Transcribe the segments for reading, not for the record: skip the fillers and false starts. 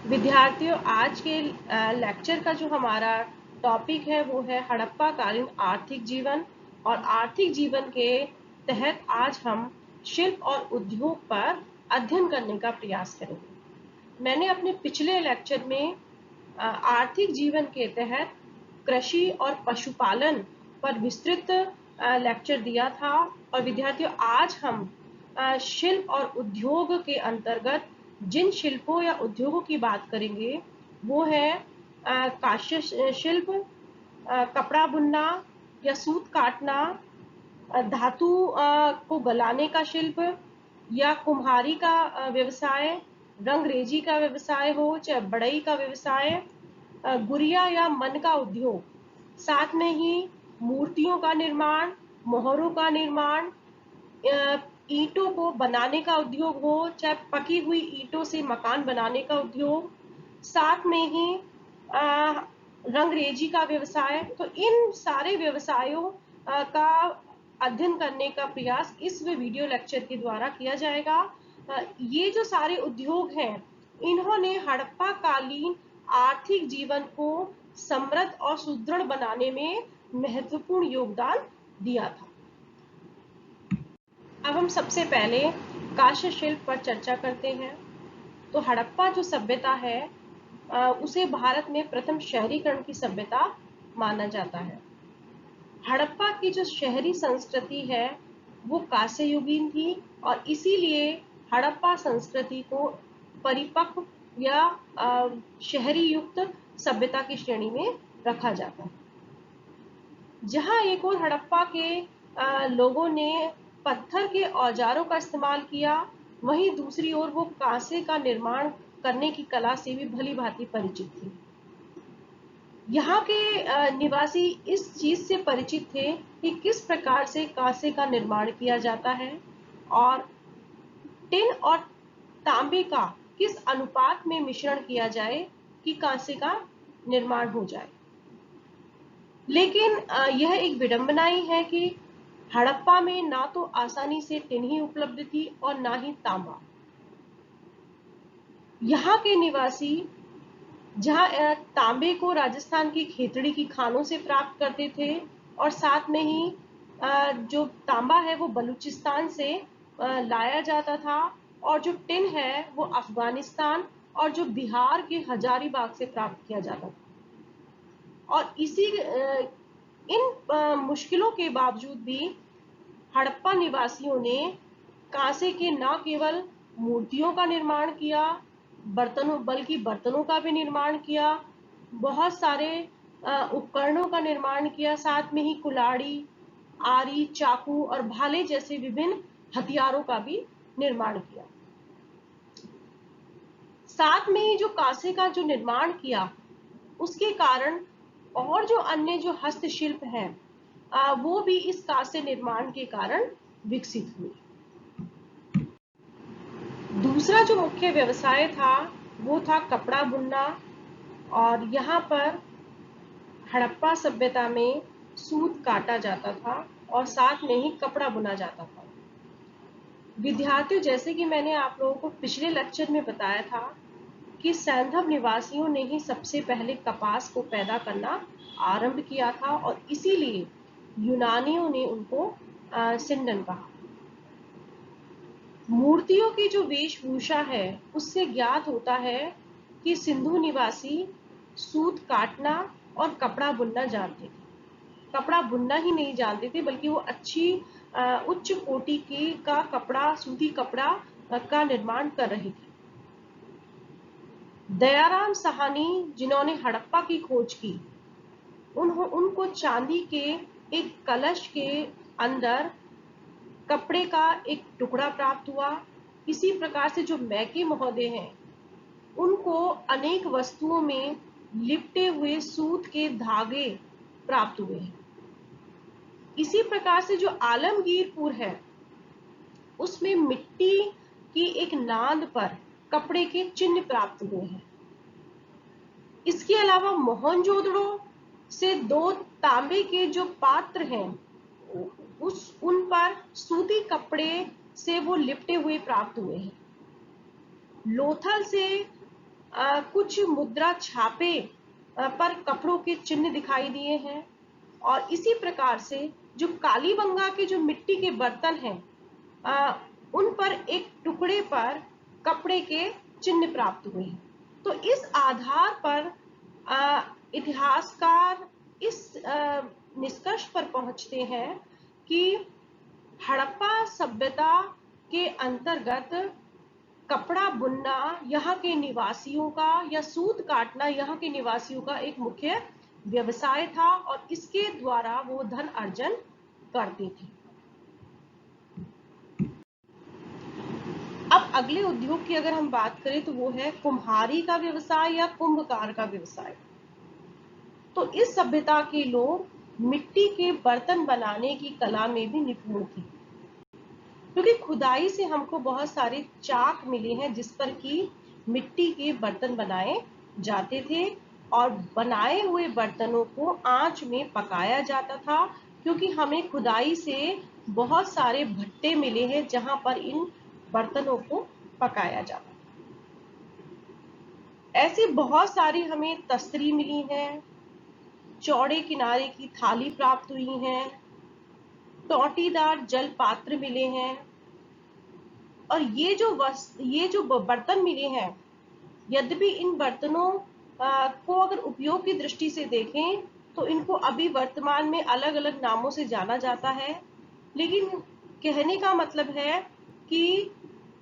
विद्यार्थियों, आज के लेक्चर का जो हमारा टॉपिक है वो है हड़प्पा कालीन आर्थिक जीवन। और आर्थिक जीवन के तहत आज हम शिल्प और उद्योग पर अध्ययन करने का प्रयास करेंगे। मैंने अपने पिछले लेक्चर में आर्थिक जीवन के तहत कृषि और पशुपालन पर विस्तृत लेक्चर दिया था। और विद्यार्थियों, आज हम शिल्प और उद्योग के अंतर्गत जिन शिल्पों या उद्योगों की बात करेंगे वो है काष्य शिल्प, कपड़ा बुनना या सूत काटना, धातु को गलाने का शिल्प या कुम्हारी का व्यवसाय, रंगरेजी का व्यवसाय हो चाहे बढ़ई का व्यवसाय, गुड़िया या मन का उद्योग, साथ में ही मूर्तियों का निर्माण, मोहरों का निर्माण, ईंटों को बनाने का उद्योग हो चाहे पकी हुई ईंटों से मकान बनाने का उद्योग, साथ में ही रंगरेजी का व्यवसाय। तो इन सारे व्यवसायों का अध्ययन करने का प्रयास इस वीडियो लेक्चर के द्वारा किया जाएगा। ये जो सारे उद्योग हैं इन्होंने हड़प्पा कालीन आर्थिक जीवन को समृद्ध और सुदृढ़ बनाने में महत्वपूर्ण योगदान दिया था। अब हम सबसे पहले काष्य शिल्प पर चर्चा करते हैं। तो हड़प्पा जो सभ्यता है उसे भारत में प्रथम शहरीकरण की सभ्यता माना जाता है। हड़प्पा की जो शहरी संस्कृति है वो कांस्य युगीन थी और इसीलिए हड़प्पा संस्कृति को परिपक्व या शहरी युक्त सभ्यता की श्रेणी में रखा जाता है। जहां एक और हड़प्पा के लोगों ने पत्थर के औजारों का इस्तेमाल किया, वहीं दूसरी ओर वो कांसे का निर्माण करने की कला से भी भली भांति परिचित थी। यहाँ के निवासी इस चीज से परिचित थे कि किस प्रकार से कांसे का निर्माण किया जाता है और टिन और तांबे का किस अनुपात में मिश्रण किया जाए कि कांसे का निर्माण हो जाए। लेकिन यह एक विडंबना ही है कि हड़प्पा में ना तो आसानी से टिन ही उपलब्ध थी और ना ही तांबा। यहाँ के निवासी जहाँ तांबे को राजस्थान की खेतड़ी की खानों से प्राप्त करते थे और साथ में ही जो तांबा है वो बलूचिस्तान से लाया जाता था और जो टिन है वो अफगानिस्तान और जो बिहार के हजारीबाग से प्राप्त किया जाता था। और इन मुश्किलों के बावजूद भी हड़प्पा निवासियों ने कांसे के न केवल मूर्तियों का निर्माण किया बल्कि बर्तनों का भी निर्माण किया, बहुत सारे उपकरणों का निर्माण किया, साथ में ही कुल्हाड़ी, आरी, चाकू और भाले जैसे विभिन्न हथियारों का भी निर्माण किया। साथ में ही जो कांसे का जो निर्माण किया उसके कारण और जो अन्य जो हस्तशिल्प हैं वो भी इस कांसे निर्माण के कारण विकसित हुए। दूसरा जो मुख्य व्यवसाय था वो था कपड़ा बुनना और यहाँ पर हड़प्पा सभ्यता में सूत काटा जाता था और साथ में ही कपड़ा बुना जाता था। विद्यार्थियों, जैसे कि मैंने आप लोगों को पिछले लेक्चर में बताया था कि सैंधव निवासियों ने ही सबसे पहले कपास को पैदा करना आरंभ किया था और इसीलिए यूनानियों ने उनको सिंडन कहा। मूर्तियों की जो वेशभूषा है उससे ज्ञात होता है कि सिंधु निवासी सूत काटना और कपड़ा बुनना जानते थे। कपड़ा बुनना ही नहीं जानते थे बल्कि वो अच्छी उच्च कोटि का कपड़ा, सूती कपड़ा का निर्माण कर रहे थे। दयाराम साहनी जिन्होंने हड़प्पा की खोज की, उनको चांदी के एक कलश के अंदर कपड़े का एक टुकड़ा प्राप्त हुआ। इसी प्रकार से जो मैके महोदय हैं उनको अनेक वस्तुओं में लिपटे हुए सूत के धागे प्राप्त हुए हैं। इसी प्रकार से जो आलमगीरपुर है उसमें मिट्टी की एक नांद पर कपड़े के चिन्ह प्राप्त हुए हैं। इसके अलावा मोहनजोदड़ो से 2 तांबे के जो पात्र हैं उन पर सूती कपड़े से वो लिपटे हुए प्राप्त हुए हैं। लोथल से कुछ मुद्रा छापे पर कपड़ों के चिन्ह दिखाई दिए हैं। और इसी प्रकार से जो कालीबंगा के जो मिट्टी के बर्तन हैं, उन पर एक टुकड़े पर कपड़े के चिन्ह प्राप्त हुए हैं। तो इस आधार पर इतिहासकार इस निष्कर्ष पर पहुंचते हैं कि हड़प्पा सभ्यता के अंतर्गत कपड़ा बुनना यहाँ के निवासियों का या सूत काटना यहाँ के निवासियों का एक मुख्य व्यवसाय था और इसके द्वारा वो धन अर्जन करते थे। अब अगले उद्योग की अगर हम बात करें तो वो है कुम्हारी का व्यवसाय या कुंभकार का व्यवसाय। तो इस सभ्यता के लोग मिट्टी के बर्तन बनाने की कला में भी निपुण थे, क्योंकि खुदाई से हमको बहुत सारे चाक मिले हैं जिस पर कि मिट्टी के बर्तन बनाए जाते थे और बनाए हुए बर्तनों को आंच में पकाया जाता था, क्योंकि हमें खुदाई से बहुत सारे भट्टे मिले हैं जहां पर इन बर्तनों को पकाया जाता था। ऐसी बहुत सारी हमें तस्तरी मिली हैं, चौड़े किनारे की थाली प्राप्त हुई हैं, टोटीदार जल पात्र मिले हैं। और ये जो बर्तन मिले हैं, यद्यपि इन बर्तनों को अगर उपयोग की दृष्टि से देखें तो इनको अभी वर्तमान में अलग अलग नामों से जाना जाता है, लेकिन कहने का मतलब है कि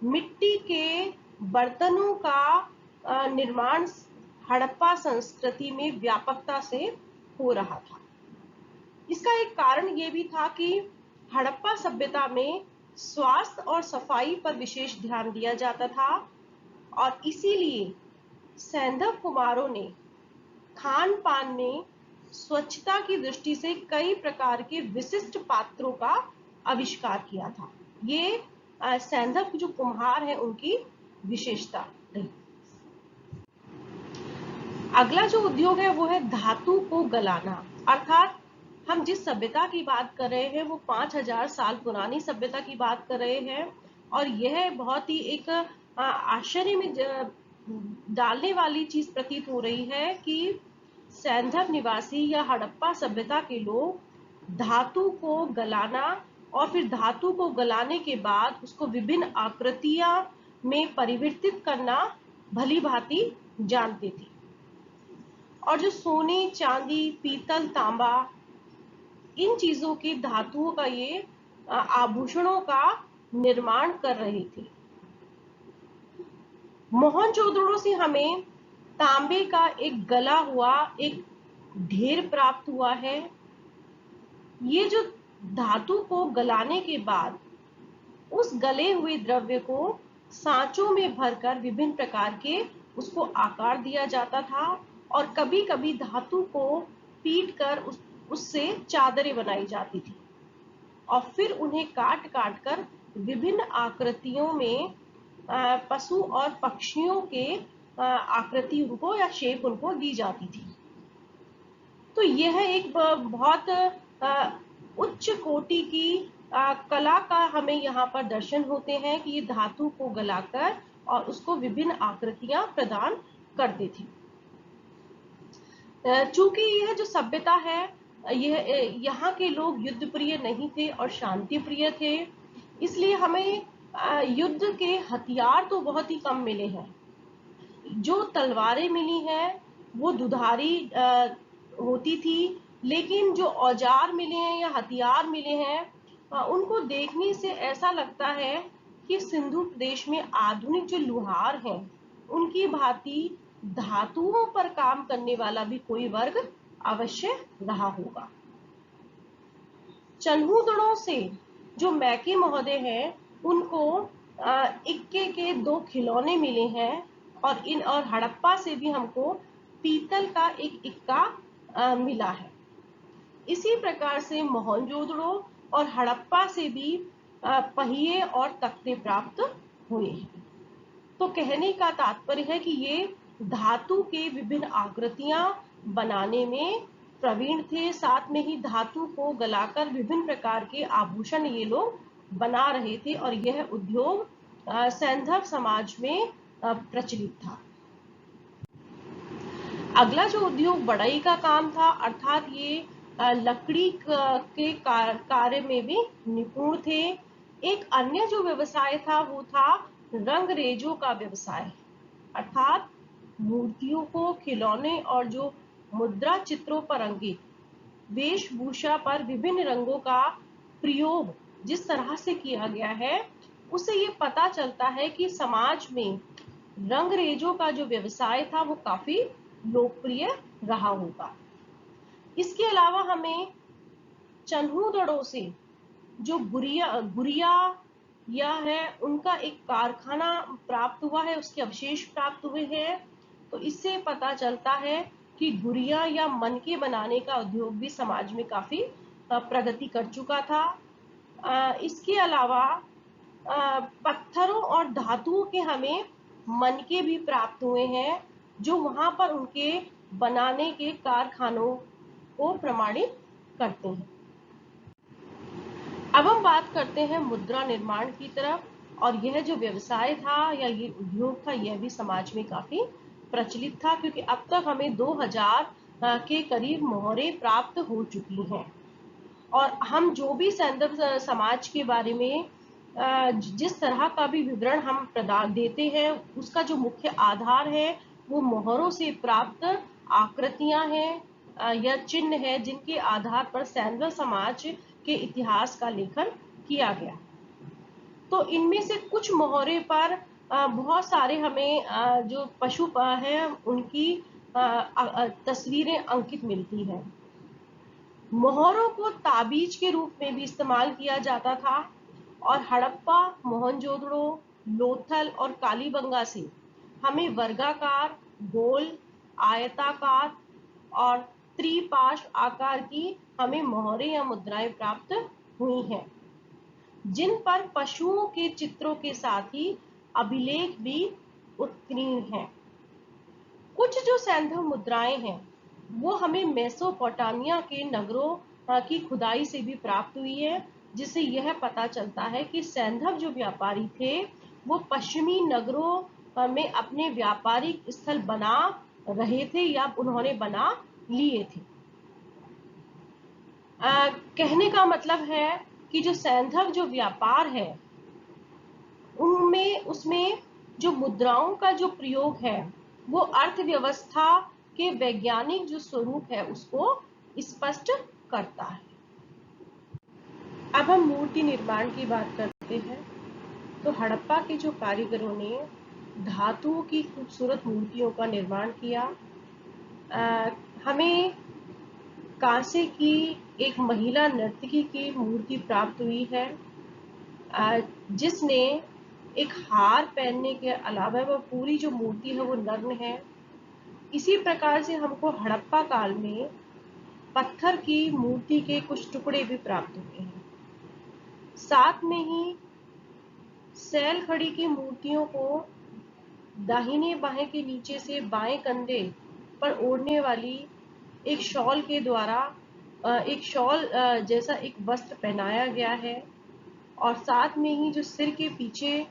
मिट्टी के बर्तनों का निर्माण हड़प्पा संस्कृति में व्यापकता से हो रहा था। इसका एक कारण ये भी था कि हड़प्पा सभ्यता में स्वास्थ्य और सफाई पर विशेष ध्यान दिया जाता था और इसीलिए सैंधव कुमारों ने खान पान में स्वच्छता की दृष्टि से कई प्रकार के विशिष्ट पात्रों का आविष्कार किया था। ये सैंधव जो कुम्हार है उनकी विशेषता रही। अगला जो उद्योग है वो है धातु को गलाना, अर्थात हम जिस सभ्यता की बात कर रहे हैं वो 5000 साल पुरानी सभ्यता की बात कर रहे हैं और यह बहुत ही एक आश्चर्य में डालने वाली चीज प्रतीत हो रही है कि सैंधव निवासी या हड़प्पा सभ्यता के लोग धातु को गलाना और फिर धातु को गलाने के बाद उसको विभिन्न आकृतियां में परिवर्तित करना भली भांति जानते थे। और जो सोने, चांदी, पीतल, तांबा, इन चीजों की धातुओं का ये आभूषणों का निर्माण कर रहे थे। मोहनजोदड़ो से हमें तांबे का एक गला हुआ एक ढेर प्राप्त हुआ है। ये जो धातु को गलाने के बाद उस गले हुए द्रव्य को सांचों में भरकर विभिन्न प्रकार के उसको आकार दिया जाता था और कभी कभी धातु को पीट कर उससे चादरें बनाई जाती थी और फिर उन्हें काट काट कर विभिन्न आकृतियों में पशु और पक्षियों के आकृति उनको या शेप उनको दी जाती थी। तो यह एक बहुत उच्च कोटि की कला का हमें यहाँ पर दर्शन होते हैं कि ये धातु को गलाकर और उसको विभिन्न आकृतियां प्रदान करते थे। चूंकि यह जो सभ्यता है यह यहाँ के लोग युद्ध प्रिय नहीं थे और शांति प्रिय थे, इसलिए हमें युद्ध के हथियार तो बहुत ही कम मिले हैं। जो तलवारें मिली हैं वो दुधारी होती थी, लेकिन जो औजार मिले हैं या हथियार मिले हैं उनको देखने से ऐसा लगता है कि सिंधु प्रदेश में आधुनिक जो लुहार हैं उनकी भांति धातुओं पर काम करने वाला भी कोई वर्ग अवश्य रहा होगा। चन्हूदड़ों से जो मैके महोदय हैं उनको इक्के के 2 खिलौने मिले हैं और हड़प्पा से भी हमको पीतल का एक इक्का मिला है। इसी प्रकार से मोहनजोदड़ो और हड़प्पा से भी पहिए और तख्ते प्राप्त हुए हैं। तो कहने का तात्पर्य है कि ये धातु के विभिन्न आकृतियां बनाने में प्रवीण थे, साथ में ही धातु को गलाकर विभिन्न प्रकार के आभूषण ये लोग बना रहे थे और यह उद्योग सैंधव समाज में प्रचलित था। अगला जो उद्योग बढ़ई का काम था, अर्थात ये लकड़ी के कार्य में भी निपुण थे। एक अन्य जो व्यवसाय था वो था रंगरेजों का व्यवसाय, अर्थात मूर्तियों को खिलौने और जो मुद्रा चित्रों पर अंकित वेशभूषा पर विभिन्न रंगों का प्रयोग जिस तरह से किया गया है, उससे ये पता चलता है कि समाज में रंगरेजों का जो व्यवसाय था वो काफी लोकप्रिय रहा होगा। इसके अलावा हमें चन्हूदड़ों से जो गुड़िया या है उनका एक कारखाना प्राप्त हुआ है, उसके अवशेष प्राप्त हुए हैं। तो इससे पता चलता है कि गुड़िया या मनके बनाने का उद्योग भी समाज में काफी प्रगति कर चुका था। इसके अलावा पत्थरों और धातुओं के हमें मनके भी प्राप्त हुए हैं, जो वहां पर उनके बनाने के कारखानों को प्रमाणित करते हैं। अब हम बात करते हैं मुद्रा निर्माण की तरफ, और यह जो व्यवसाय था या ये उद्योग था, यह भी समाज में काफी प्रचलित था, क्योंकि अब तक हमें 2000 के करीब मोहरें प्राप्त हो चुकी हैं। और हम जो भी सैंधव समाज के बारे में जिस तरह का भी विवरण हम प्रदान देते हैं, उसका जो मुख्य आधार है वो मोहरों से प्राप्त आकृतियां हैं या चिन्ह है, जिनके आधार पर सैंधव समाज के इतिहास का लेखन किया गया। तो इनमें से कुछ मोहरे पर बहुत सारे हमें जो पशु हैं उनकी तस्वीरें अंकित मिलती हैं। मोहरों को ताबीज के रूप में भी इस्तेमाल किया जाता था, और हड़प्पा, मोहनजोदड़ो, लोथल और कालीबंगा से हमें वर्गाकार, गोल, आयताकार और त्रिपार्श्व आकार की हमें मोहरें या मुद्राएं प्राप्त हुई हैं, जिन पर पशुओं के चित्रों के साथ ही अभिलेख भी उत्कीर्ण हैं। कुछ जो सैंधव मुद्राएं हैं वो हमें मेसोपोटामिया के नगरों की खुदाई से भी प्राप्त हुई है, जिससे यह पता चलता है कि सैंधव जो व्यापारी थे वो पश्चिमी नगरों में अपने व्यापारिक स्थल बना रहे थे या उन्होंने बना लिए थे। कहने का मतलब है कि जो सैंधव जो व्यापार है उसमें जो मुद्राओं का जो प्रयोग है वो अर्थव्यवस्था के वैज्ञानिक जो स्वरूप है उसको स्पष्ट करता है। अब हम मूर्ति निर्माण की बात करते हैं। तो हड़प्पा के जो कारीगरों ने धातुओं की खूबसूरत मूर्तियों का निर्माण किया। हमें कांसे की एक महिला नर्तकी की मूर्ति प्राप्त हुई है, जिसने एक हार पहनने के अलावा वह पूरी जो मूर्ति है वो नग्न है। इसी प्रकार से हमको हड़प्पा काल में पत्थर की मूर्ति के कुछ टुकड़े भी प्राप्त हुए हैं। साथ में ही सैल खड़ी की मूर्तियों को दाहिने बाहें के नीचे से बाएं कंधे पर ओढ़ने वाली एक शॉल के द्वारा एक शॉल जैसा एक वस्त्र पहनाया गया है, और साथ में ही जो सिर के पीछे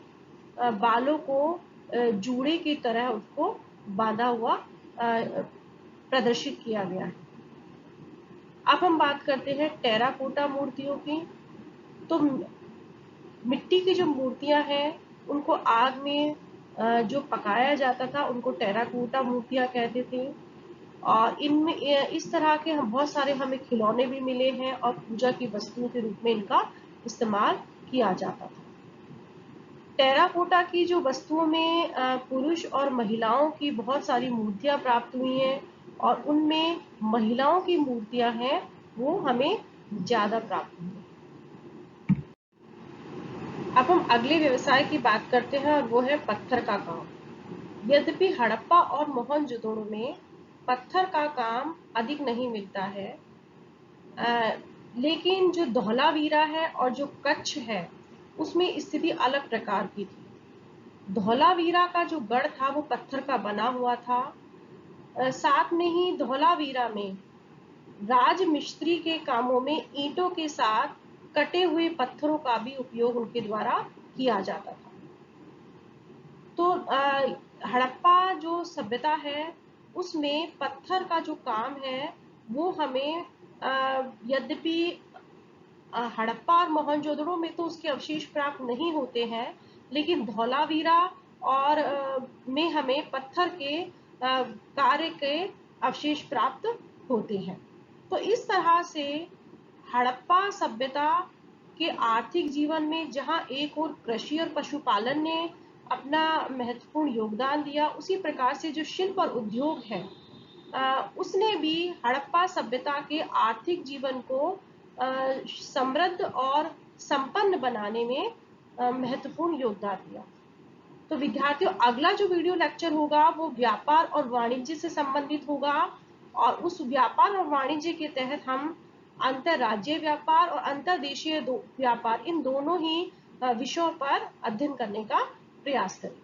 बालों को जूड़े की तरह उसको बांधा हुआ प्रदर्शित किया गया है। अब हम बात करते हैं टेराकोटा मूर्तियों की। तो मिट्टी की जो मूर्तियां हैं उनको आग में जो पकाया जाता था उनको टेराकोटा मूर्तियां कहते थे। और इनमें इस तरह के हम बहुत सारे हमें खिलौने भी मिले हैं और पूजा की वस्तुओं के रूप में इनका इस्तेमाल किया जाता था। टेराकोटा की जो वस्तुओं में पुरुष और महिलाओं की बहुत सारी मूर्तियां प्राप्त हुई हैं, और उनमें महिलाओं की मूर्तियां हैं वो हमें ज्यादा प्राप्त हुई हैं। अब हम अगले व्यवसाय की बात करते हैं, और वो है पत्थर का काम। यद्यपि हड़प्पा और मोहनजोदड़ो में पत्थर का काम अधिक नहीं मिलता है, लेकिन जो धौलावीरा है और जो कच्छ है उसमें स्थिति अलग प्रकार की थी। धौलावीरा का जो गढ़ था वो पत्थर का बना हुआ था। साथ में ही धौलावीरा में राजमिस्त्री के कामों में ईंटों के साथ कटे हुए पत्थरों का भी उपयोग उनके द्वारा किया जाता था। तो हड़प्पा जो सभ्यता है उसमें पत्थर का जो काम है वो हमें यद्यपि हड़प्पा और मोहनजोदड़ो में तो उसके अवशेष प्राप्त नहीं होते हैं, लेकिन धौलावीरा और में हमें पत्थर के कार्य के अवशेष प्राप्त होते हैं। तो इस तरह से हड़प्पा सभ्यता के आर्थिक जीवन में जहां एक और कृषि और पशुपालन ने अपना महत्वपूर्ण योगदान दिया, उसी प्रकार से जो शिल्प और उद्योग है उसने भी हड़प्पा सभ्यता के आर्थिक जीवन को समृद्ध और संपन्न बनाने में महत्वपूर्ण योगदान दिया। तो विद्यार्थियों, अगला जो वीडियो लेक्चर होगा वो व्यापार और वाणिज्य से संबंधित होगा, और उस व्यापार और वाणिज्य के तहत हम अंतरराज्यीय व्यापार और अंतरदेशीय व्यापार इन दोनों ही विषयों पर अध्ययन करने का प्रयास करेंगे।